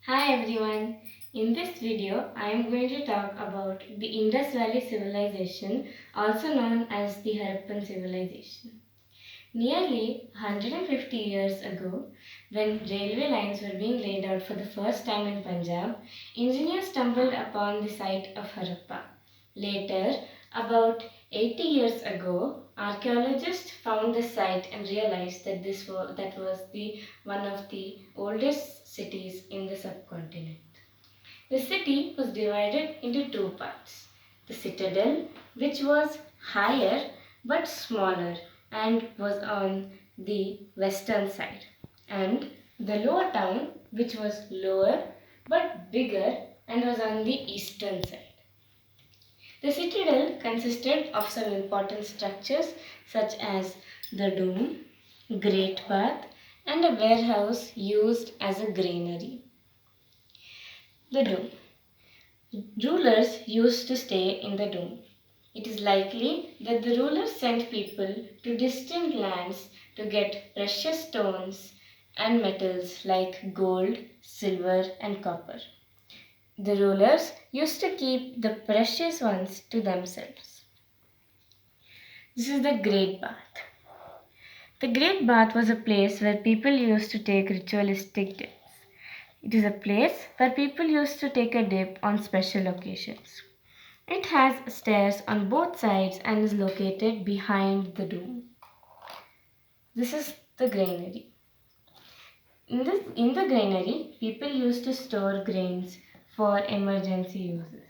Hi everyone. In this video, I am going to talk about the Indus Valley Civilization, also known as the Harappan Civilization. Nearly 150 years ago, when railway lines were being laid out for the first time in Punjab, engineers stumbled upon the site of Harappa. Later, about 80 years ago, archaeologists found the site and realized that that was the one of the oldest cities in the subcontinent. The city was divided into two parts. The citadel, which was higher but smaller and was on the western side, and the lower town, which was lower but bigger and was on the eastern side. The citadel consisted of some important structures such as the dome, great bath, and a warehouse used as a granary. The dome. Rulers used to stay in the dome. It is likely that the rulers sent people to distant lands to get precious stones and metals like gold, silver, and copper. The rulers used to keep the precious ones to themselves. This is the Great Bath. The Great Bath was a place where people used to take ritualistic dips. It is a place where people used to take a dip on special occasions. It has stairs on both sides and is located behind the dome. This is the granary. In the granary, people used to store grains for emergency uses.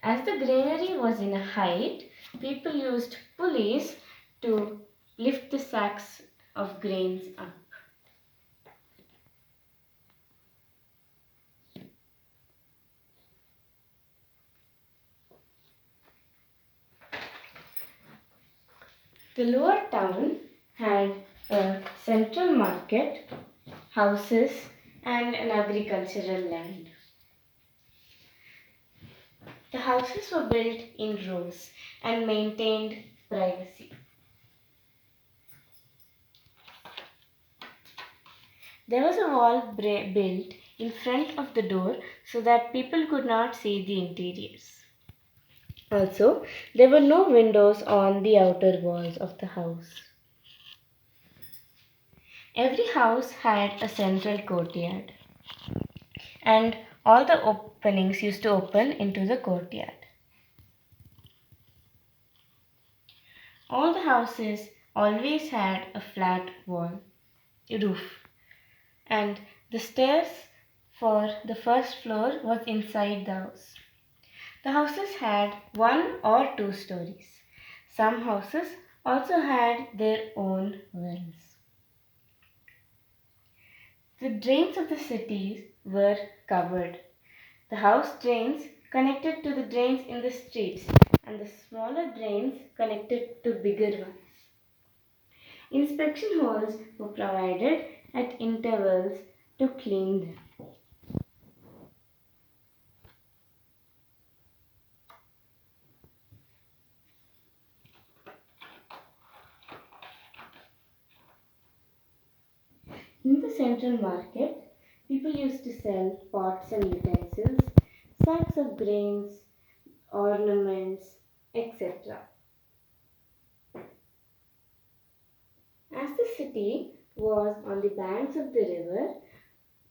As the granary was in a height, people used pulleys to lift the sacks of grains up. The lower town had a central market, houses, and an agricultural land. The houses were built in rows and maintained privacy. There was a wall built in front of the door so that people could not see the interiors. Also, there were no windows on the outer walls of the house. Every house had a central courtyard, and all the openings used to open into the courtyard. All the houses always had a flat roof, and the stairs for the first floor was inside the house. The houses had one or two stories. Some houses also had their own wells. The drains of the cities were covered. The house drains connected to the drains in the streets, and the smaller drains connected to bigger ones. Inspection holes were provided at intervals to clean them. In the central market, people used to sell pots and utensils, sacks of grains, ornaments, etc. As the city was on the banks of the river,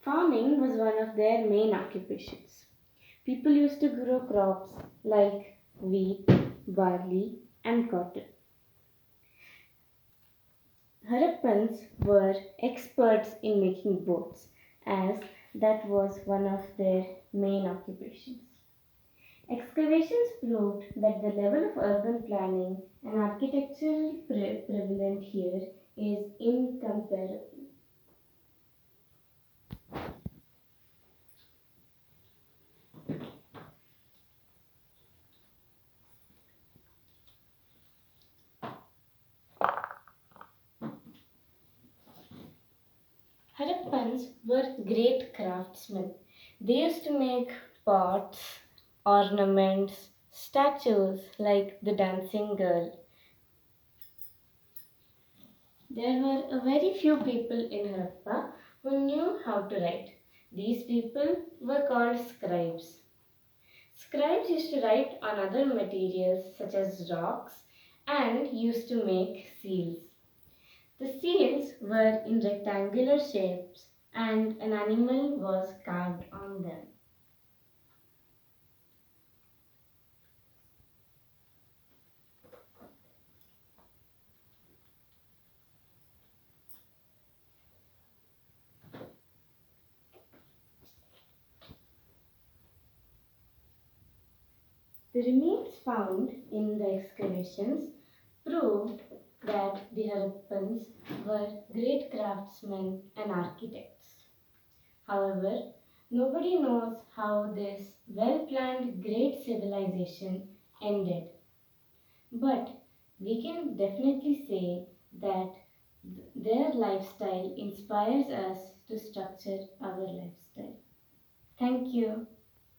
farming was one of their main occupations. People used to grow crops like wheat, barley, and cotton. Harappans were experts in making boats, as that was one of their main occupations. Excavations proved that the level of urban planning and architectural prevalent here is incomparable. Harappans were great craftsmen. They used to make pots, ornaments, statues like the dancing girl. There were a very few people in Harappa who knew how to write. These people were called scribes. Scribes used to write on other materials such as rocks and used to make seals. The seals were in rectangular shapes and an animal was carved on them. The remains found in the excavations proved that the Harappans were great craftsmen and architects. However, nobody knows how this well planned great civilization ended. But we can definitely say that their lifestyle inspires us to structure our lifestyle. Thank you.